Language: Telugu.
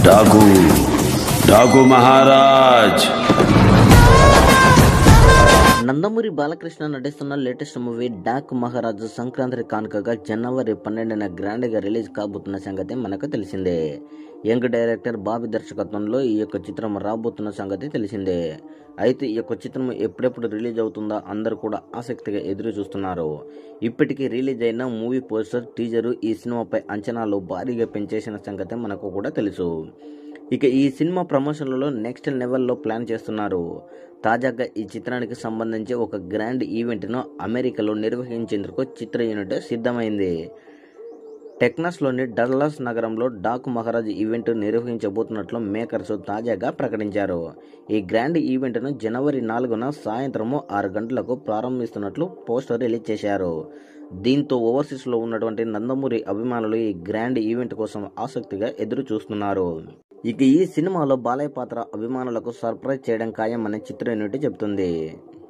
डाकू डाकू महाराज నందమూరి బాలకృష్ణ నటిస్తున్న లేటెస్ట్ మూవీ డాక్ మహారాజు సంక్రాంతి కానుకగా జనవరి 12న గ్రాండ్గా రిలీజ్ కాబోతున్న సంగతి మనకు తెలిసిందే. యంగ్ డైరెక్టర్ బాబీ దర్శకత్వంలో ఈ యొక్క చిత్రం రాబోతున్న సంగతి తెలిసిందే. అయితే ఈ యొక్క చిత్రం ఎప్పుడెప్పుడు రిలీజ్ అవుతుందో అందరూ కూడా ఆసక్తిగా ఎదురు చూస్తున్నారు. ఇప్పటికీ రిలీజ్ అయిన మూవీ పోస్టర్, టీజరు ఈ సినిమాపై అంచనాలు భారీగా పెంచేసిన సంగతి మనకు కూడా తెలుసు. ఇక ఈ సినిమా ప్రమోషన్లలో నెక్స్ట్ లెవెల్లో ప్లాన్ చేస్తున్నారు. తాజాగా ఈ చిత్రానికి సంబంధించి ఒక గ్రాండ్ ఈవెంట్ను అమెరికాలో నిర్వహించేందుకు చిత్ర యూనిట్ సిద్ధమైంది. టెక్సాస్లోని డల్లాస్ నగరంలో డాక్ మహారాజ్ ఈవెంట్ నిర్వహించబోతున్నట్లు మేకర్స్ తాజాగా ప్రకటించారు. ఈ గ్రాండ్ ఈవెంట్ను జనవరి 4న సాయంత్రం 6 గంటలకు ప్రారంభిస్తున్నట్లు పోస్టర్ రిలీజ్ చేశారు. దీంతో ఓవర్సీస్లో ఉన్నటువంటి నందమూరి అభిమానులు ఈ గ్రాండ్ ఈవెంట్ కోసం ఆసక్తిగా ఎదురు చూస్తున్నారు. ఇక ఈ సినిమాలో బాలయ్య పాత్ర అభిమానులకు సర్ప్రైజ్ చేయడం ఖాయమని చిత్ర యూనిట్ చెబుతుంది.